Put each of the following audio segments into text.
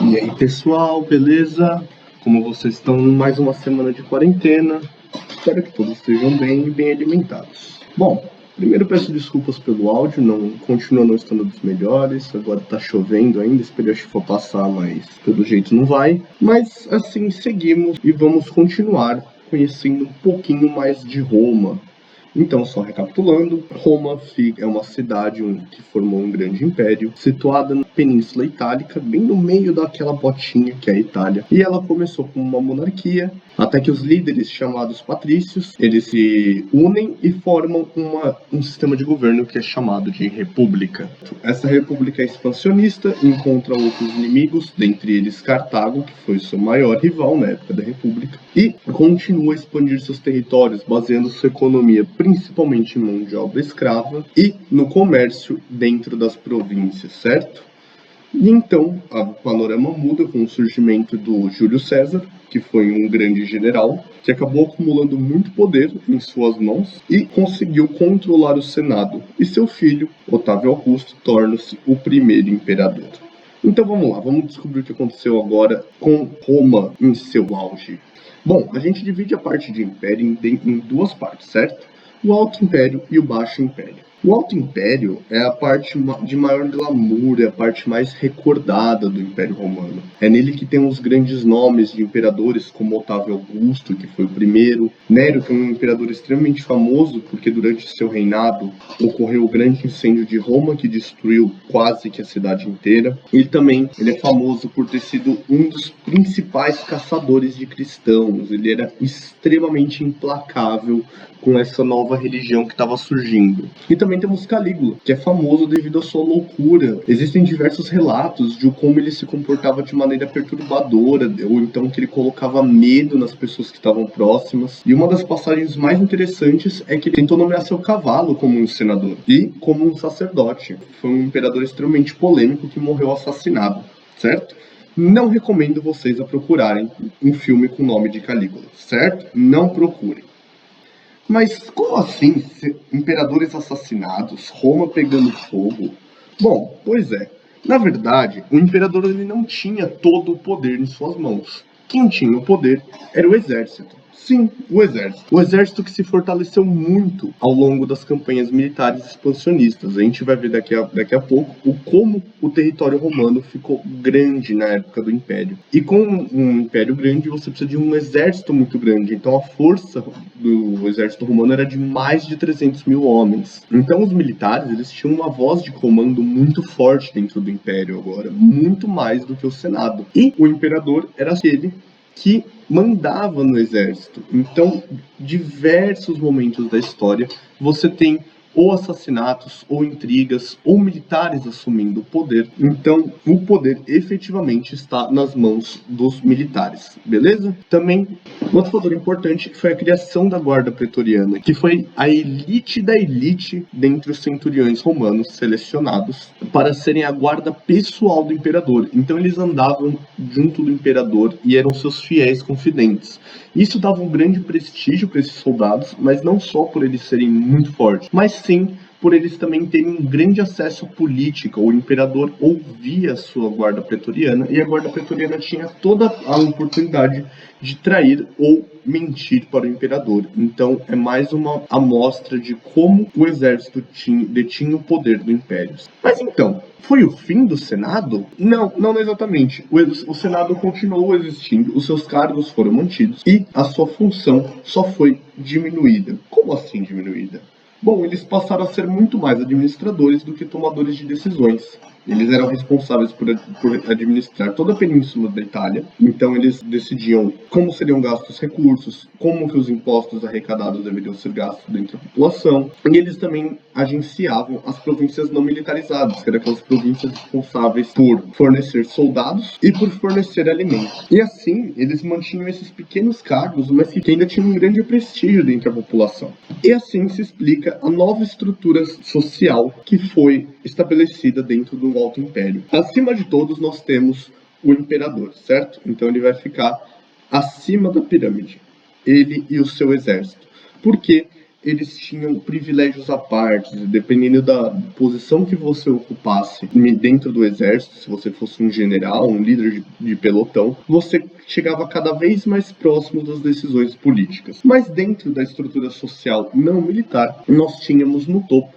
E aí pessoal, beleza? Como vocês estão em mais uma semana de quarentena? Espero que todos estejam bem e bem alimentados. Bom, primeiro peço desculpas pelo áudio, continua não estando dos melhores, agora tá chovendo ainda, esperei a chuva passar, mas pelo jeito não vai. Mas assim, seguimos e vamos continuar conhecendo um pouquinho mais de Roma. Então, só recapitulando, Roma é uma cidade que formou um grande império, situada na Península Itálica, bem no meio daquela botinha que é a Itália. E ela começou como uma monarquia, até que os líderes, chamados patrícios, eles se unem e formam um sistema de governo que é chamado de república. Essa república é expansionista, encontra outros inimigos, dentre eles Cartago, que foi seu maior rival na época da república, e continua a expandir seus territórios, baseando sua economia principalmente em mão de obra escrava e no comércio dentro das províncias, certo? E então, o panorama muda com o surgimento do Júlio César, que foi um grande general, que acabou acumulando muito poder em suas mãos e conseguiu controlar o Senado. E seu filho, Otávio Augusto, torna-se o primeiro imperador. Então vamos lá, vamos descobrir o que aconteceu agora com Roma em seu auge. Bom, a gente divide a parte de império em duas partes, certo? O Alto Império e o Baixo Império. O Alto Império é a parte de maior glamour, é a parte mais recordada do Império Romano. É nele que tem os grandes nomes de imperadores como Otávio Augusto, que foi o primeiro, Nero, que é um imperador extremamente famoso porque durante seu reinado ocorreu o grande incêndio de Roma, que destruiu quase que a cidade inteira. Ele é famoso por ter sido um dos principais caçadores de cristãos. Ele era extremamente implacável com essa nova religião que estava surgindo. E também temos Calígula, que é famoso devido à sua loucura. Existem diversos relatos de como ele se comportava de maneira perturbadora, ou então que ele colocava medo nas pessoas que estavam próximas. E uma das passagens mais interessantes é que ele tentou nomear seu cavalo como um senador e como um sacerdote. Foi um imperador extremamente polêmico que morreu assassinado, certo? Não recomendo vocês a procurarem um filme com o nome de Calígula, certo? Não procurem. Mas como assim, imperadores assassinados, Roma pegando fogo? Bom, pois é. Na verdade, o imperador ele não tinha todo o poder em suas mãos. Quem tinha o poder era o exército. Sim, o exército. O exército que se fortaleceu muito ao longo das campanhas militares expansionistas. A gente vai ver daqui a pouco como o território romano ficou grande na época do Império. E com um Império grande, você precisa de um exército muito grande. Então a força do exército romano era de mais de 300 mil homens. Então os militares, eles tinham uma voz de comando muito forte dentro do Império agora. Muito mais do que o Senado. E o imperador era aquele que mandava no exército. Então, diversos momentos da história, você tem ou assassinatos, ou intrigas, ou militares assumindo o poder. Então, o poder efetivamente está nas mãos dos militares, beleza? Também, outro fator importante foi a criação da guarda pretoriana, que foi a elite da elite dentre os centuriões romanos selecionados para serem a guarda pessoal do imperador. Então, eles andavam junto do imperador e eram seus fiéis confidentes. Isso dava um grande prestígio para esses soldados, mas não só por eles serem muito fortes, mas sim por eles também terem um grande acesso à política. O imperador ouvia a sua guarda pretoriana e a guarda pretoriana tinha toda a oportunidade de trair ou mentir para o imperador. Então é mais uma amostra de como o exército detinha o poder do império. Mas então, foi o fim do Senado? Não exatamente. O Senado continuou existindo, os seus cargos foram mantidos e a sua função só foi diminuída. Como assim diminuída? Bom, eles passaram a ser muito mais administradores do que tomadores de decisões. Eles eram responsáveis por administrar toda a península da Itália, então eles decidiam como seriam gastos os recursos, como que os impostos arrecadados deveriam ser gastos dentro da população, e eles também agenciavam as províncias não militarizadas, que eram aquelas províncias responsáveis por fornecer soldados e por fornecer alimentos. E assim, eles mantinham esses pequenos cargos, mas que ainda tinham um grande prestígio dentro da população. E assim se explica a nova estrutura social que foi estabelecida dentro do Alto Império. Acima de todos, nós temos o imperador, certo? Então ele vai ficar acima da pirâmide, ele e o seu exército. Porque eles tinham privilégios à parte, dependendo da posição que você ocupasse dentro do exército. Se você fosse um general, um líder de pelotão, você chegava cada vez mais próximo das decisões políticas. Mas dentro da estrutura social não militar, nós tínhamos no topo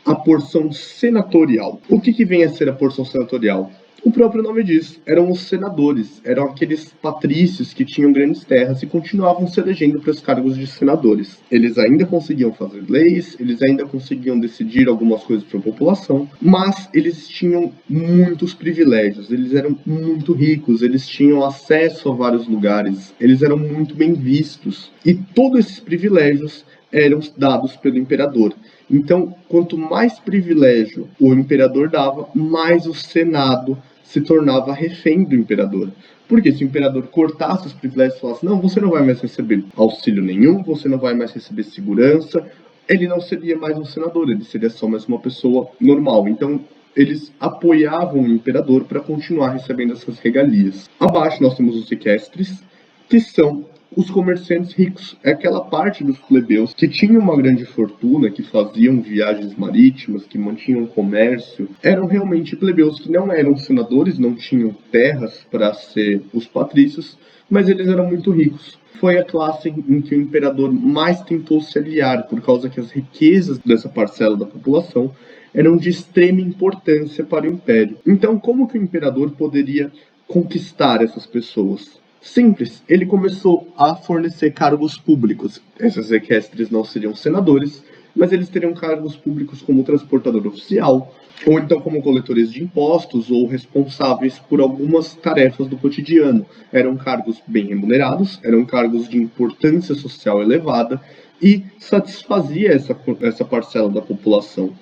a porção senatorial. O que vem a ser a porção senatorial? O próprio nome diz, eram os senadores, eram aqueles patrícios que tinham grandes terras e continuavam se elegendo para os cargos de senadores. Eles ainda conseguiam fazer leis, eles ainda conseguiam decidir algumas coisas para a população, mas eles tinham muitos privilégios, eles eram muito ricos, eles tinham acesso a vários lugares, eles eram muito bem vistos. E todos esses privilégios eram dados pelo imperador. Então, quanto mais privilégio o imperador dava, mais o Senado se tornava refém do imperador. Porque se o imperador cortasse os privilégios e falasse, não, você não vai mais receber auxílio nenhum, você não vai mais receber segurança, ele não seria mais um senador, ele seria só mais uma pessoa normal. Então, eles apoiavam o imperador para continuar recebendo essas regalias. Abaixo nós temos os equestres, que são os comerciantes ricos, é aquela parte dos plebeus que tinham uma grande fortuna, que faziam viagens marítimas, que mantinham comércio, eram realmente plebeus que não eram senadores, não tinham terras para ser os patrícios, mas eles eram muito ricos. Foi a classe em que o imperador mais tentou se aliar, por causa que as riquezas dessa parcela da população eram de extrema importância para o império. Então, como que o imperador poderia conquistar essas pessoas? Simples, ele começou a fornecer cargos públicos. Esses equestres não seriam senadores, mas eles teriam cargos públicos como transportador oficial, ou então como coletores de impostos, ou responsáveis por algumas tarefas do cotidiano. Eram cargos bem remunerados, eram cargos de importância social elevada, e satisfazia essa parcela da população.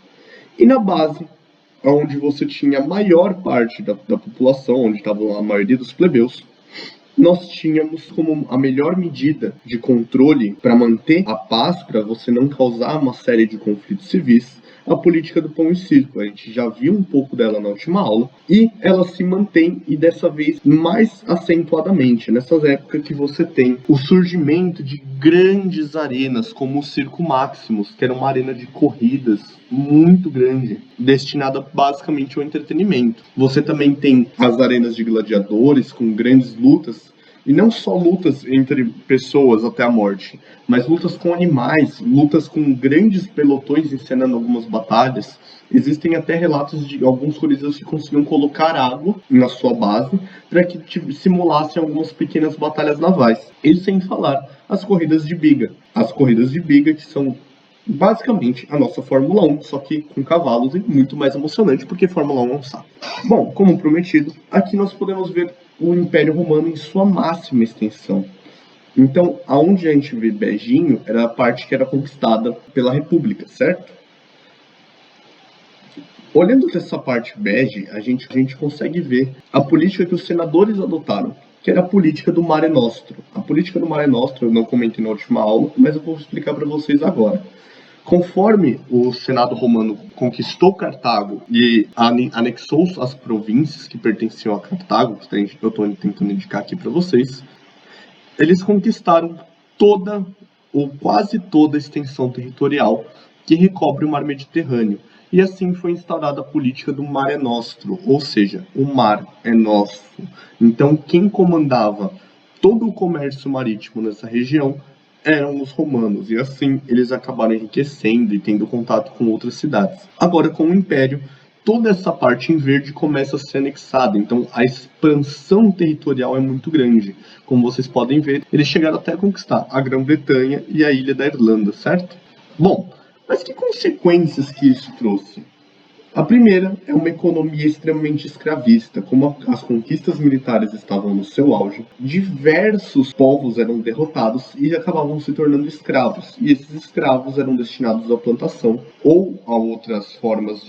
E na base, onde você tinha a maior parte da população, onde estavam a maioria dos plebeus, nós tínhamos como a melhor medida de controle para manter a paz, para você não causar uma série de conflitos civis, a política do pão e circo. A gente já viu um pouco dela na última aula, e ela se mantém, e dessa vez mais acentuadamente, nessas épocas que você tem o surgimento de grandes arenas, como o Circo Maximus, que era uma arena de corridas muito grande, destinada basicamente ao entretenimento. Você também tem as arenas de gladiadores, com grandes lutas, e não só lutas entre pessoas até a morte, mas lutas com animais, lutas com grandes pelotões encenando algumas batalhas. Existem até relatos de alguns coliseus que conseguiam colocar água na sua base para que simulassem algumas pequenas batalhas navais. E sem falar as corridas de biga. As corridas de biga que são basicamente a nossa Fórmula 1, só que com cavalos e muito mais emocionante, porque Fórmula 1 é um saco. Bom, como prometido, aqui nós podemos ver o Império Romano em sua máxima extensão. Então, aonde a gente vê beijinho era a parte que era conquistada pela República, certo? Olhando dessa parte bege, a gente consegue ver a política que os senadores adotaram, que era a política do Mare Nostrum. A política do Mare Nostrum eu não comentei na última aula, mas eu vou explicar para vocês agora. Conforme o Senado romano conquistou Cartago e anexou as províncias que pertenciam a Cartago, que eu estou tentando indicar aqui para vocês, eles conquistaram toda ou quase toda a extensão territorial que recobre o mar Mediterrâneo. E assim foi instaurada a política do Mare Nostrum, ou seja, o mar é nosso. Então quem comandava todo o comércio marítimo nessa região eram os romanos, e assim eles acabaram enriquecendo e tendo contato com outras cidades. Agora, com o Império, toda essa parte em verde começa a ser anexada, então a expansão territorial é muito grande. Como vocês podem ver, eles chegaram até a conquistar a Grã-Bretanha e a ilha da Irlanda, certo? Bom, mas que consequências que isso trouxe? A primeira é uma economia extremamente escravista. Como as conquistas militares estavam no seu auge, diversos povos eram derrotados e acabavam se tornando escravos. E esses escravos eram destinados à plantação ou a outras formas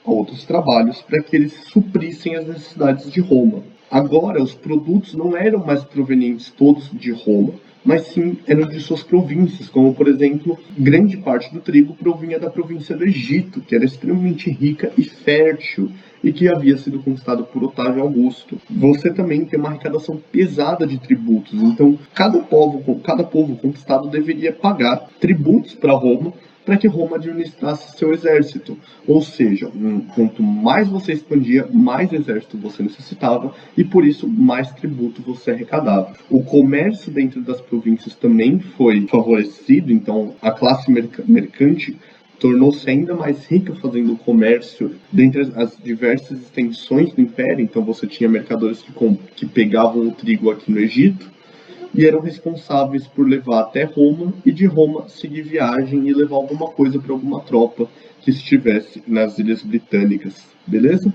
a outros trabalhos para que eles suprissem as necessidades de Roma. Agora, os produtos não eram mais provenientes todos de Roma, mas sim eram de suas províncias, como, por exemplo, grande parte do trigo provinha da província do Egito, que era extremamente rica e fértil, e que havia sido conquistado por Otávio Augusto. Você também tem uma arrecadação pesada de tributos, então cada povo conquistado deveria pagar tributos para Roma, para que Roma administrasse seu exército. Ou seja, quanto mais você expandia, mais exército você necessitava e por isso mais tributo você arrecadava. O comércio dentro das províncias também foi favorecido, então a classe mercante tornou-se ainda mais rica fazendo comércio dentre as diversas extensões do império. Então você tinha mercadores que pegavam o trigo aqui no Egito e eram responsáveis por levar até Roma e de Roma seguir viagem e levar alguma coisa para alguma tropa que estivesse nas Ilhas Britânicas, beleza?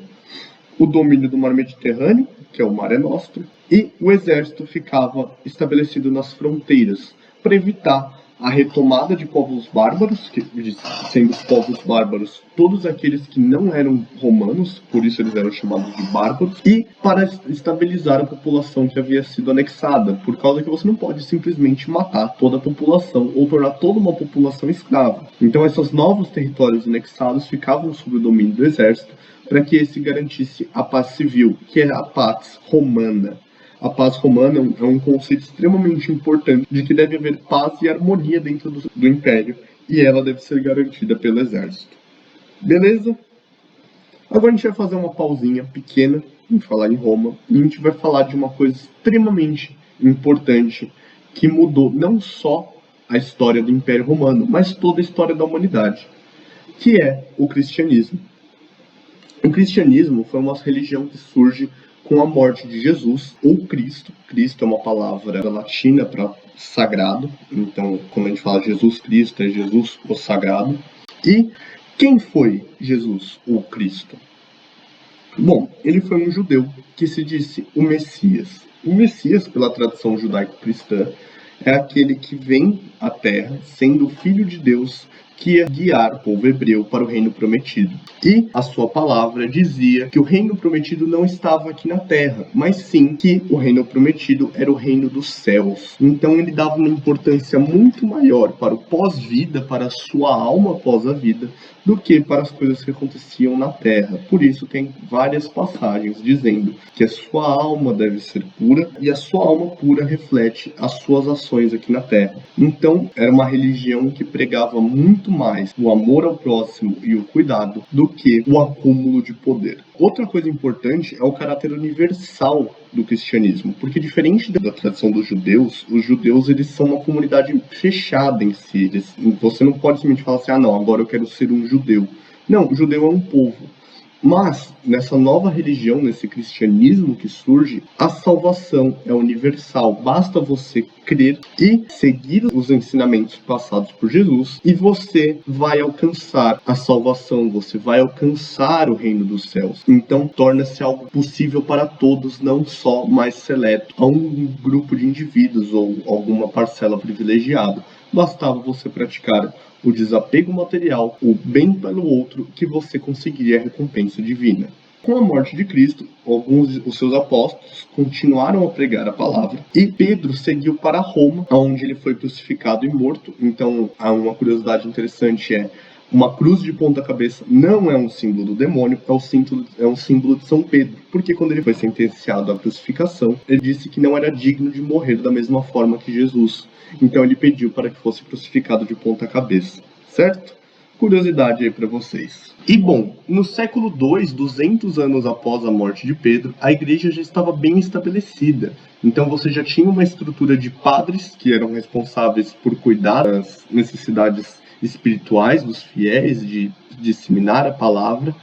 O domínio do mar Mediterrâneo, que é o Mare Nostrum, e o exército ficava estabelecido nas fronteiras para evitar a retomada de povos bárbaros, sendo os povos bárbaros todos aqueles que não eram romanos, por isso eles eram chamados de bárbaros, e para estabilizar a população que havia sido anexada, por causa que você não pode simplesmente matar toda a população ou tornar toda uma população escrava. Então esses novos territórios anexados ficavam sob o domínio do exército para que esse garantisse a paz civil, que era a Pax Romana. A paz romana é um conceito extremamente importante de que deve haver paz e harmonia dentro do império e ela deve ser garantida pelo exército. Beleza? Agora a gente vai fazer uma pausinha pequena em falar em Roma e a gente vai falar de uma coisa extremamente importante que mudou não só a história do Império Romano, mas toda a história da humanidade, que é o cristianismo. O cristianismo foi uma religião que surge com a morte de Jesus, ou Cristo. Cristo é uma palavra latina para sagrado, então quando a gente fala Jesus Cristo, é Jesus o sagrado. E quem foi Jesus, o Cristo? Bom, ele foi um judeu que se disse o Messias. O Messias, pela tradição judaico-cristã, é aquele que vem à Terra sendo o Filho de Deus que ia guiar o povo hebreu para o reino prometido. E a sua palavra dizia que o reino prometido não estava aqui na terra, mas sim que o reino prometido era o reino dos céus. Então ele dava uma importância muito maior para o pós-vida, para a sua alma após a vida, do que para as coisas que aconteciam na terra. Por isso tem várias passagens dizendo que a sua alma deve ser pura e a sua alma pura reflete as suas ações aqui na terra. Então era uma religião que pregava muito mais o amor ao próximo e o cuidado do que o acúmulo de poder. Outra coisa importante é o caráter universal do cristianismo, porque diferente da tradição dos judeus, os judeus eles são uma comunidade fechada em si. Você não pode simplesmente falar assim, não, agora eu quero ser um judeu. Não, o judeu é um povo. Mas, nessa nova religião, nesse cristianismo que surge, a salvação é universal. Basta você crer e seguir os ensinamentos passados por Jesus e você vai alcançar a salvação, você vai alcançar o reino dos céus. Então, torna-se algo possível para todos, não só mais seleto a um grupo de indivíduos ou alguma parcela privilegiada. Bastava você praticar o desapego material, o bem pelo outro, que você conseguiria a recompensa divina. Com a morte de Cristo, alguns dos seus apóstolos continuaram a pregar a palavra e Pedro seguiu para Roma, onde ele foi crucificado e morto. Então, há uma curiosidade interessante uma cruz de ponta cabeça não é um símbolo do demônio, é um símbolo de São Pedro, porque quando ele foi sentenciado à crucificação, ele disse que não era digno de morrer da mesma forma que Jesus. Então ele pediu para que fosse crucificado de ponta cabeça, certo? Curiosidade aí para vocês. E bom, no século II, 200 anos após a morte de Pedro, a igreja já estava bem estabelecida. Então você já tinha uma estrutura de padres que eram responsáveis por cuidar das necessidades espirituais dos fiéis, de disseminar a palavra.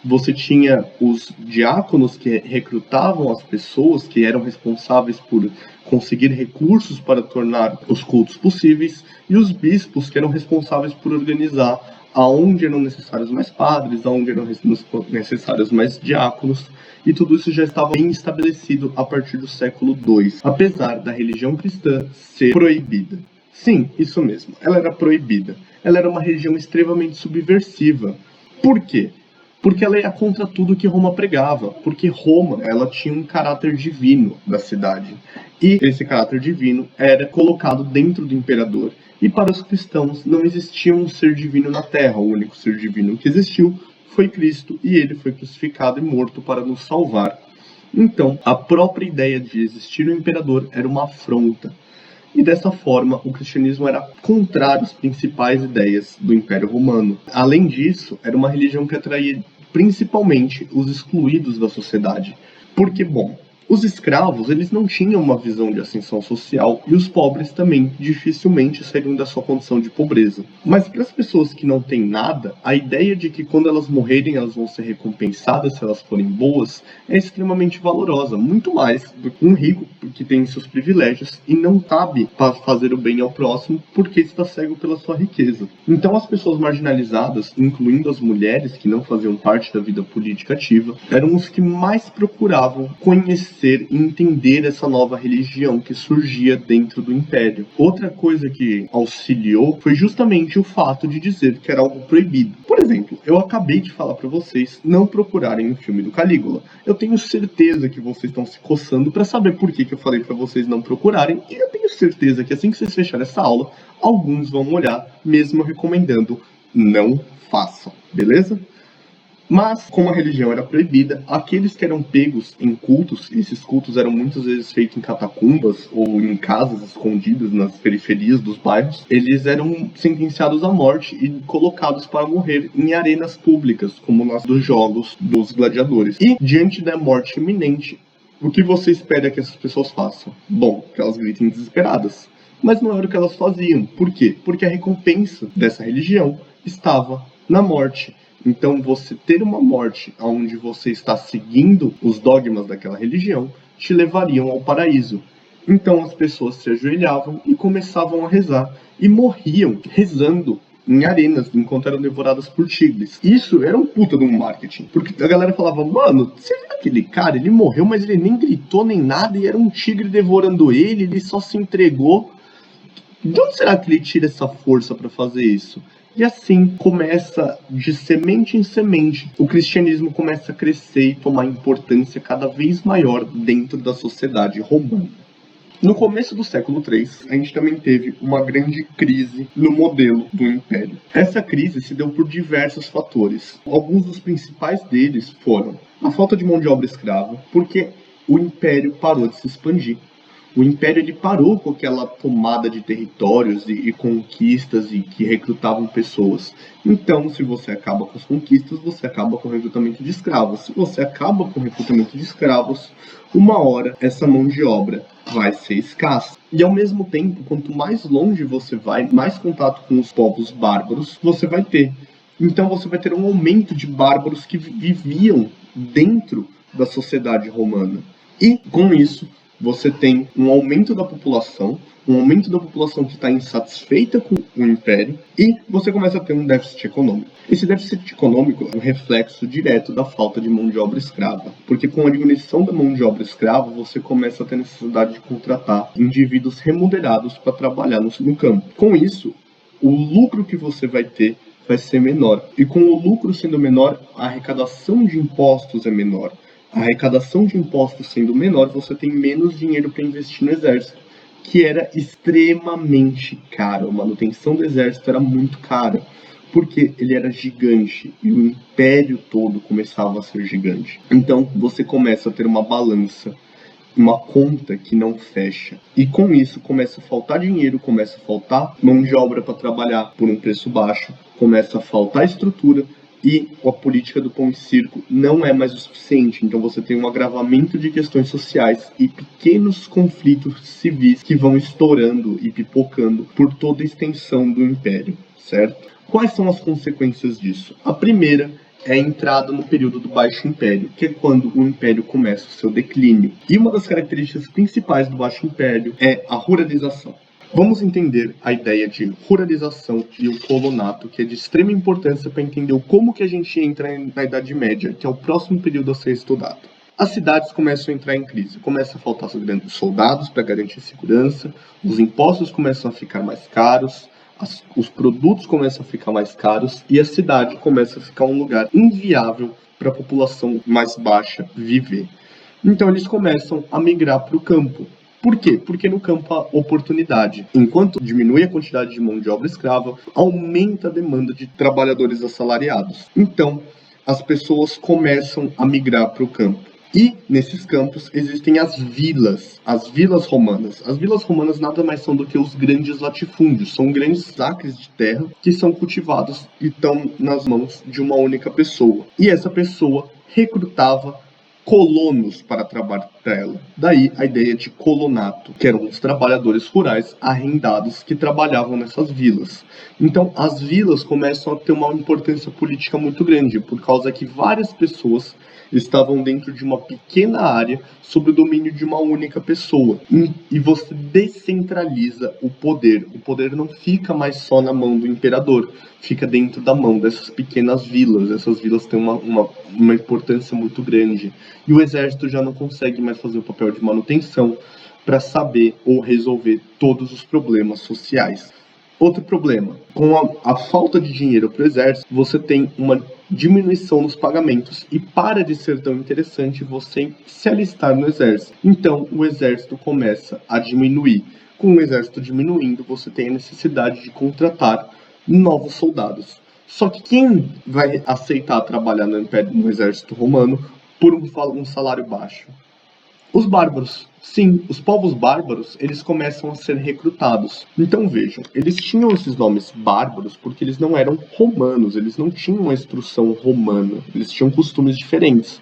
Você tinha os diáconos que recrutavam as pessoas, que eram responsáveis por conseguir recursos para tornar os cultos possíveis, e os bispos, que eram responsáveis por organizar aonde eram necessários mais padres, aonde eram necessários mais diáconos, e tudo isso já estava bem estabelecido a partir do século II, apesar da religião cristã ser proibida. Sim, isso mesmo, ela era proibida. Ela era uma religião extremamente subversiva. Por quê? Porque ela ia contra tudo que Roma pregava, porque Roma ela tinha um caráter divino da cidade, e esse caráter divino era colocado dentro do imperador, e para os cristãos não existia um ser divino na Terra, o único ser divino que existiu foi Cristo e ele foi crucificado e morto para nos salvar. Então, a própria ideia de existir um imperador era uma afronta. E dessa forma, o cristianismo era contrário às principais ideias do Império Romano. Além disso, era uma religião que atraía principalmente os excluídos da sociedade. Porque, bom, os escravos, eles não tinham uma visão de ascensão social e os pobres também dificilmente saíram da sua condição de pobreza. Mas para as pessoas que não têm nada, a ideia de que quando elas morrerem elas vão ser recompensadas se elas forem boas é extremamente valorosa, muito mais do que um rico que tem seus privilégios e não sabe fazer o bem ao próximo porque está cego pela sua riqueza. Então as pessoas marginalizadas, incluindo as mulheres que não faziam parte da vida política ativa, eram os que mais procuravam conhecer e entender essa nova religião que surgia dentro do Império. Outra coisa que auxiliou foi justamente o fato de dizer que era algo proibido. Por exemplo, eu acabei de falar para vocês não procurarem o filme do Calígula. Eu tenho certeza que vocês estão se coçando para saber por que eu falei para vocês não procurarem, e eu tenho certeza que assim que vocês fecharem essa aula, alguns vão olhar, mesmo recomendando não façam, beleza? Mas, como a religião era proibida, aqueles que eram pegos em cultos, esses cultos eram muitas vezes feitos em catacumbas ou em casas escondidas nas periferias dos bairros, eles eram sentenciados à morte e colocados para morrer em arenas públicas, como nas dos jogos dos gladiadores. E, diante da morte iminente, o que você espera que essas pessoas façam? Bom, que elas gritem desesperadas. Mas não era o que elas faziam. Por quê? Porque a recompensa dessa religião estava na morte. Então, você ter uma morte onde você está seguindo os dogmas daquela religião te levariam ao paraíso. Então, as pessoas se ajoelhavam e começavam a rezar e morriam rezando em arenas enquanto eram devoradas por tigres. Isso era um puta de um marketing, porque a galera falava, mano, você viu aquele cara? Ele morreu, mas ele nem gritou nem nada e era um tigre devorando ele só se entregou. De onde será que ele tira essa força para fazer isso? E assim começa, de semente em semente, o cristianismo começa a crescer e tomar importância cada vez maior dentro da sociedade romana. No começo do século III, a gente também teve uma grande crise no modelo do império. Essa crise se deu por diversos fatores. Alguns dos principais deles foram a falta de mão de obra escrava, porque o império parou de se expandir. O Império ele parou com aquela tomada de territórios e conquistas e que recrutavam pessoas. Então, se você acaba com as conquistas, você acaba com o recrutamento de escravos. Se você acaba com o recrutamento de escravos, uma hora essa mão de obra vai ser escassa. E ao mesmo tempo, quanto mais longe você vai, mais contato com os povos bárbaros você vai ter. Então você vai ter um aumento de bárbaros que viviam dentro da sociedade romana. E com isso, você tem um aumento da população que está insatisfeita com o império, e você começa a ter um déficit econômico. Esse déficit econômico é um reflexo direto da falta de mão de obra escrava, porque com a diminuição da mão de obra escrava, você começa a ter necessidade de contratar indivíduos remunerados para trabalhar no campo. Com isso, o lucro que você vai ter vai ser menor, e com o lucro sendo menor, a arrecadação de impostos é menor. A arrecadação de impostos sendo menor, você tem menos dinheiro para investir no exército, que era extremamente caro. A manutenção do exército era muito cara, porque ele era gigante e o império todo começava a ser gigante. Então você começa a ter uma balança, uma conta que não fecha. E com isso começa a faltar dinheiro, começa a faltar mão de obra para trabalhar por um preço baixo, começa a faltar estrutura, e a política do pão e circo não é mais o suficiente. Então você tem um agravamento de questões sociais e pequenos conflitos civis que vão estourando e pipocando por toda a extensão do império, certo? Quais são as consequências disso? A primeira é a entrada no período do Baixo Império, que é quando o Império começa o seu declínio. E uma das características principais do Baixo Império é a ruralização. Vamos entender a ideia de ruralização e o colonato, que é de extrema importância para entender como que a gente entra na Idade Média, que é o próximo período a ser estudado. As cidades começam a entrar em crise, começa a faltar soldados para garantir segurança, os impostos começam a ficar mais caros, os produtos começam a ficar mais caros e a cidade começa a ficar um lugar inviável para a população mais baixa viver. Então eles começam a migrar para o campo. Por quê? Porque no campo há oportunidade. Enquanto diminui a quantidade de mão de obra escrava, aumenta a demanda de trabalhadores assalariados. Então, as pessoas começam a migrar para o campo. E nesses campos existem as vilas romanas. As vilas romanas nada mais são do que os grandes latifúndios, são grandes acres de terra que são cultivados e estão nas mãos de uma única pessoa. E essa pessoa recrutava colonos para trabalhar para ela. Daí a ideia de colonato, que eram os trabalhadores rurais arrendados que trabalhavam nessas vilas. Então as vilas começam a ter uma importância política muito grande, por causa que várias pessoas estavam dentro de uma pequena área sob o domínio de uma única pessoa. E você descentraliza o poder. O poder não fica mais só na mão do imperador, fica dentro da mão dessas pequenas vilas. Essas vilas têm uma importância muito grande. E o exército já não consegue mais fazer o papel de manutenção para saber ou resolver todos os problemas sociais. Outro problema, com a falta de dinheiro para o exército, você tem uma diminuição nos pagamentos e para de ser tão interessante você se alistar no exército. Então o exército começa a diminuir. Com o exército diminuindo, você tem a necessidade de contratar novos soldados. Só que quem vai aceitar trabalhar no exército romano por um salário baixo? Os bárbaros. Sim, os povos bárbaros, eles começam a ser recrutados. Então vejam, eles tinham esses nomes bárbaros porque eles não eram romanos, eles não tinham uma instrução romana, eles tinham costumes diferentes.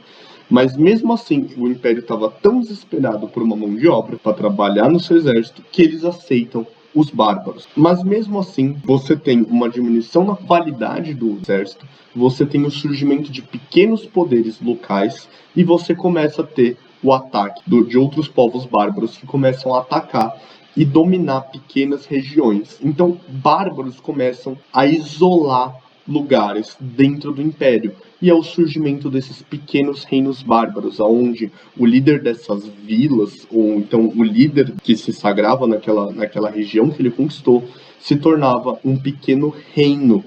Mas mesmo assim, o império estava tão desesperado por uma mão de obra para trabalhar no seu exército que eles aceitam os bárbaros. Mas mesmo assim, você tem uma diminuição na qualidade do exército, você tem o surgimento de pequenos poderes locais e você começa a ter o ataque de outros povos bárbaros que começam a atacar e dominar pequenas regiões. Então, bárbaros começam a isolar lugares dentro do império. E é o surgimento desses pequenos reinos bárbaros, onde o líder dessas vilas, ou então o líder que se sagrava naquela região que ele conquistou, se tornava um pequeno reino.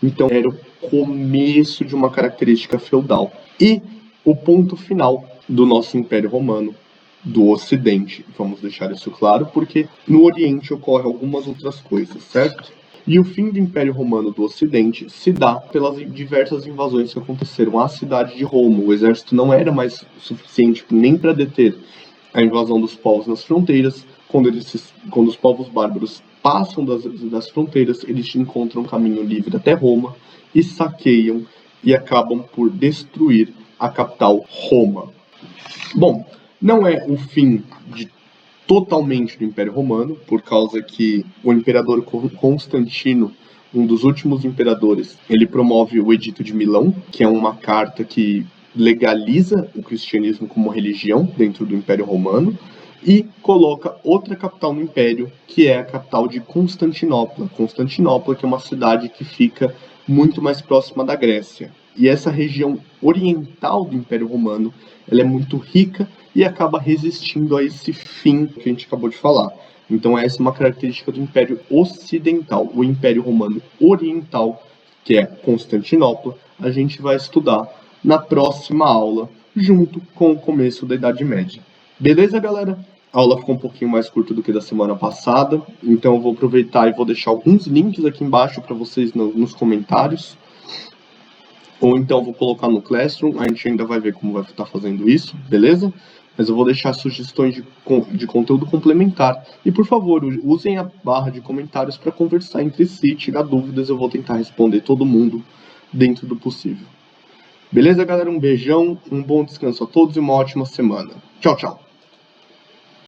Então, era o começo de uma característica feudal. E o ponto final do nosso Império Romano, do Ocidente. Vamos deixar isso claro, porque no Oriente ocorrem algumas outras coisas, certo? E o fim do Império Romano do Ocidente se dá pelas diversas invasões que aconteceram à cidade de Roma. O exército não era mais suficiente nem para deter a invasão dos povos nas fronteiras. Quando os povos bárbaros passam das fronteiras, eles encontram um caminho livre até Roma e saqueiam e acabam por destruir a capital, Roma. Bom, não é o fim totalmente do Império Romano, por causa que o imperador Constantino, um dos últimos imperadores, ele promove o Edito de Milão, que é uma carta que legaliza o cristianismo como religião dentro do Império Romano, e coloca outra capital no Império, que é a capital de Constantinopla. Constantinopla, que é uma cidade que fica muito mais próxima da Grécia. E essa região oriental do Império Romano, ela é muito rica e acaba resistindo a esse fim que a gente acabou de falar. Então essa é uma característica do Império Ocidental. O Império Romano Oriental, que é Constantinopla, a gente vai estudar na próxima aula, junto com o começo da Idade Média. Beleza, galera? A aula ficou um pouquinho mais curta do que da semana passada, então eu vou aproveitar e vou deixar alguns links aqui embaixo para vocês nos comentários. Ou então vou colocar no Classroom, a gente ainda vai ver como vai estar fazendo isso, beleza? Mas eu vou deixar sugestões de conteúdo complementar. E por favor, usem a barra de comentários para conversar entre si, tirar dúvidas, eu vou tentar responder todo mundo dentro do possível. Beleza, galera? Um beijão, um bom descanso a todos e uma ótima semana. Tchau, tchau!